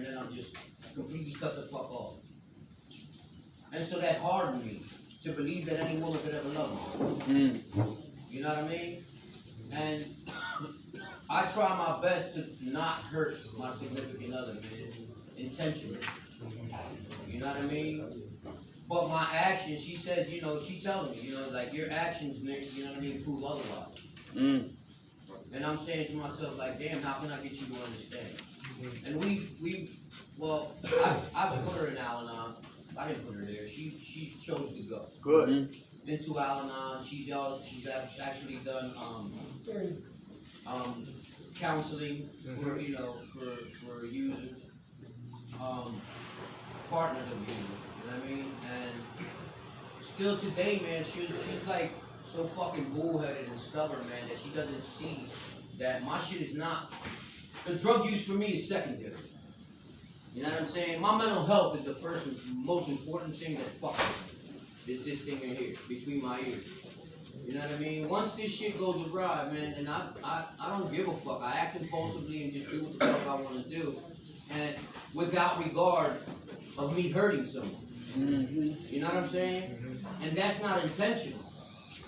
and then I'm just completely cut the fuck off. And so that hardened me to believe that any woman could ever love me. You know what I mean? And I try my best to not hurt my significant other, man, intentionally. You know what I mean? But my actions, she says, you know, she tells me, you know, like your actions, Nick, you know what I mean, prove otherwise. And I'm saying to myself, like, damn, how can I get you to understand? And well, I put her in Al-Anon. I didn't put her there. She chose to go. Good. Into Al-Anon. She's actually done counseling for, you know, for users, partners of users. You know what I mean? And still today, man, she's like so fucking bullheaded and stubborn, man, that she doesn't see that my shit is not. The drug use for me is secondary. You know what I'm saying? My mental health is the first and most important thing that is this thing in here, between my ears. You know what I mean? Once this shit goes awry, man, and I don't give a fuck. I act impulsively and just do what the fuck I want to do. And without regard of me hurting someone. You know what I'm saying? And that's not intentional.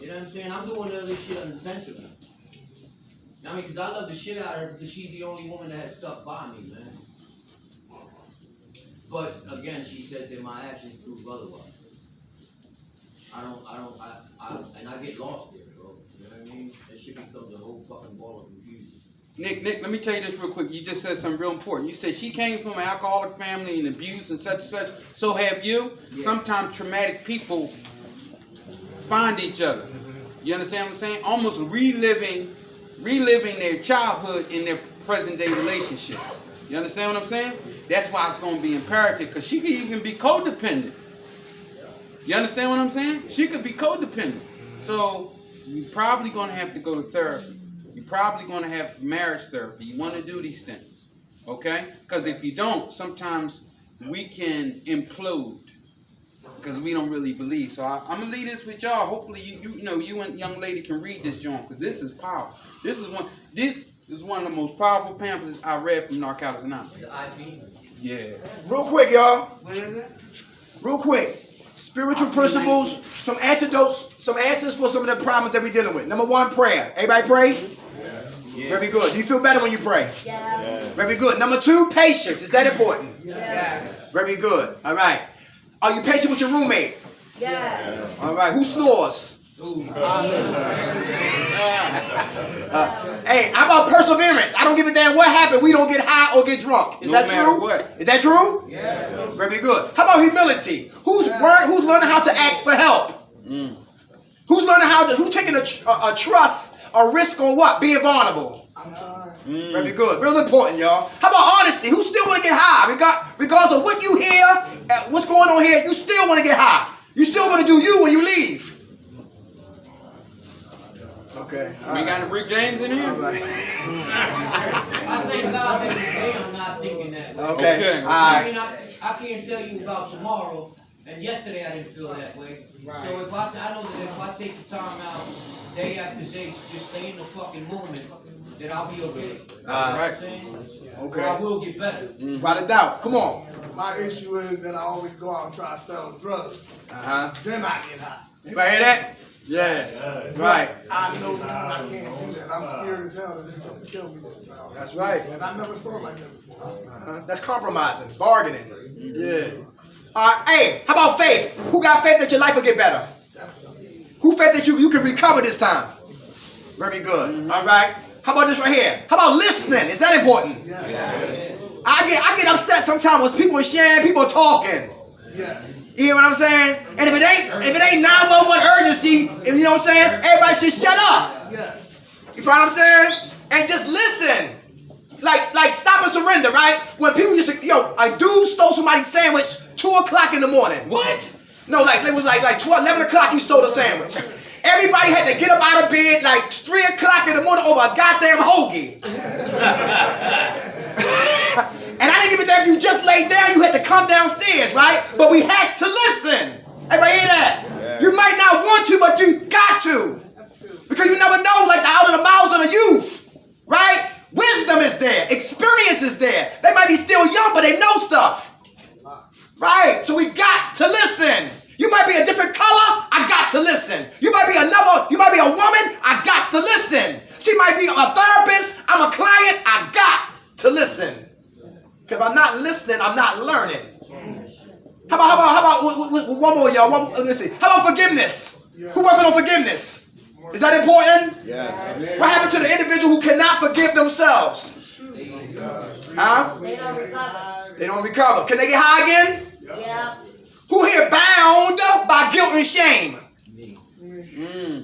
You know what I'm saying? I'm doing all this shit unintentionally. I mean, because I love the shit out of her because she's the only woman that has stuck by me, man. But again, she said that my actions prove otherwise. And I get lost there, bro. You know what I mean? That shit becomes a whole fucking ball of confusion. Nick, let me tell you this real quick. You just said something real important. You said she came from an alcoholic family and abuse and such and such. So have you. Yeah. Sometimes traumatic people find each other. You understand what I'm saying? Almost reliving their childhood in their present day relationships. You understand what I'm saying? That's why it's going to be imperative, because she could even be codependent. You understand what I'm saying? She could be codependent. So you're probably going to have to go to therapy. You're probably going to have marriage therapy. You want to do these things, okay? Because if you don't, sometimes we can implode because we don't really believe. So I'm going to leave this with y'all. Hopefully you and young lady can read this joint, because this is powerful. This is one of the most powerful pamphlets I read from Narcotics Anonymous. The IP? Yeah. Real quick, y'all. What is it? Real quick. Spiritual principles, some antidotes, some answers for some of the problems that we're dealing with. Number one, prayer. Everybody pray? Yeah. Very good. Do you feel better when you pray? Yeah. Very good. Number two, patience. Is that important? Yes. Very good. All right. Are you patient with your roommate? Yes. All right. Who snores? Hey, how about perseverance? I don't give a damn what happened. We don't get high or get drunk. Is that true? What? Is that true? Yeah. Very good. How about humility? Who's learning how to ask for help? Who's learning who's taking a trust, a risk on what? Being vulnerable. I'm trying. Very good. Real important, y'all. How about honesty? Who still want to get high? Regardless of what you hear, what's going on here, you still want to get high. You still want to do you when you leave. Okay. We got a Rick James in here? Right. I thank God that today I'm not thinking that. Okay. All I right. mean, I can't tell you about tomorrow, and yesterday I didn't feel that way. Right. So if I know that if I take the time out day after day to just stay in the fucking moment, then I'll be okay. All right. Okay. Or I will get better. Without a doubt. Come on. My issue is that I always go out and try to sell drugs. Then I get high. Anybody hear that? Yes. Right. I know that I can't do that. I'm scared as hell that it's going to kill me this time. That's right. And I never thought like that before. That's compromising, bargaining. Yeah. All right. Hey, how about faith? Who got faith that your life will get better? Who faith that you can recover this time? Very good. All right. How about this right here? How about listening? Is that important? Yes. I get upset sometimes when people are sharing, people are talking. Yes. You hear what I'm saying? And if it ain't 911 urgency, you know what I'm saying? Everybody should shut up. Yes. You know what I'm saying? And just listen. Like stop and surrender, right? When people used to, a dude stole somebody's sandwich 2 o'clock in the morning. What? No, it was like 12, 11 o'clock he stole the sandwich. Everybody had to get up out of bed like 3 o'clock in the morning over a goddamn hoagie. And I didn't give a damn if you just laid down, you had to come downstairs, right? But we had to listen. Everybody hear that? Yeah. You might not want to, but you got to. Because you never know, like the out of the mouths of the youth, right? Wisdom is there. Experience is there. They might be still young, but they know stuff. Right? So we got to listen. You might be a different color. I got to listen. You might be a woman. I got to listen. She might be a therapist. I'm a client. I got to listen. Because if I'm not listening, I'm not learning. How about one more, y'all? Let's see. How about forgiveness? Who working on forgiveness? Is that important? Yes. What happened to the individual who cannot forgive themselves? Huh? They don't recover. They don't recover. Can they get high again? Yeah. Who here bound by guilt and shame?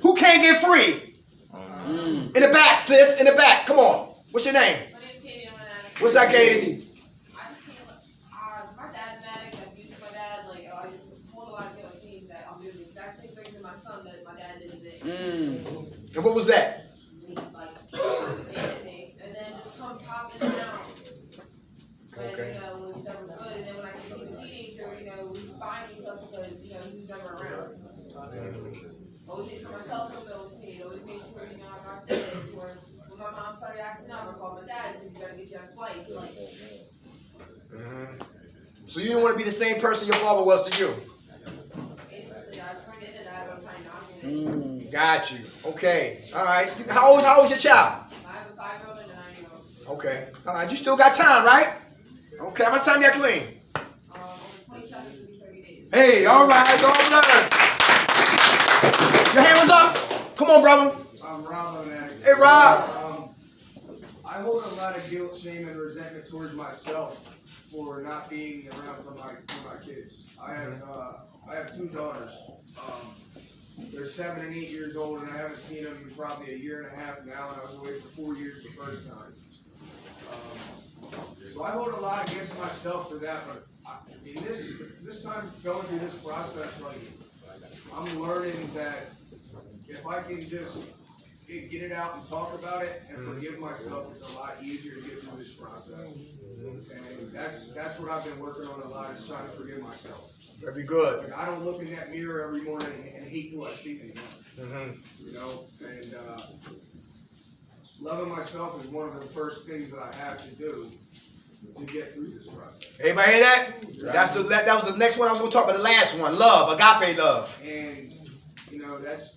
Who can't get free? In the back, sis. In the back. Come on. What's your name? My name's Katie. I'm an addict. What's that, Katie? I just can't. My dad's an addict. I've used my dad. Like I just hold a lot of guilt and shame that I'm doing the exact same thing to my son that my dad did to me. And what was that? He like abandoned me, and then just come popping down. And Okay. you know, it was never good. And then when I became a teenager, you know, he buying me stuff because you know he was never around. Always made for myself when I was a kid. Always made sure you know I got this. Or when my mom started acting up, I called my dad and said, "You gotta get your ex-wife." Like. So you didn't want to be the same person your father was to you. Basically, I turned into that, but I'm trying not to. Got you. Okay. All right. How old is your child? I have a 5-year-old and a 9-year-old. Okay. All right. You still got time, right? Okay. How much time you got clean? On the 27th will be 30 days. Hey, all right. God bless. Your hand was up. Come on, brother. I'm Rob, I'm an addict. Hey, Rob. I hold a lot of guilt, shame, and resentment towards myself for not being around for my kids. I have 2 daughters. They're 7 and 8 years old, and I haven't seen them in probably a year and a half now, and I was away for 4 years the first time. So I hold a lot against myself for that, but in this time going through this process, like I'm learning that if I can just get it out and talk about it and forgive myself, it's a lot easier to get through this process. And that's what I've been working on a lot, is trying to forgive myself. Very good. Like, I don't look in that mirror every morning and hate who I see anymore. You know, and loving myself is one of the first things that I have to do to get through this process. Everybody hear that? That was the next one I was going to talk about. The last one. Love. Agape love. And you know, that's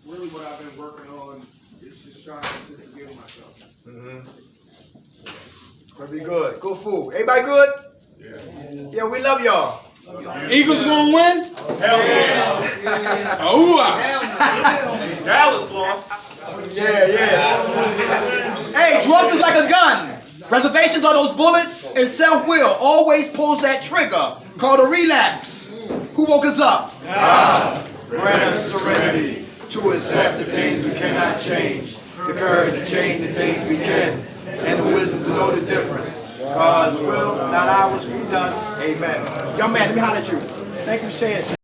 really what I've been working on. It's just trying to forgive myself. Very good. Good food. Everybody good? Yeah, we love y'all. Eagles gonna win? Hell yeah! Oh, Dallas lost. Yeah. Hey, drugs is like a gun. Reservations are those bullets, and self-will always pulls that trigger called a relapse. Who woke us up? God. Grant us serenity to accept the things we cannot change, the courage to change the things we can, and the wisdom to know the difference. God's will, not ours, be done. Amen. Young man, let me holler at you. Thank you for sharing.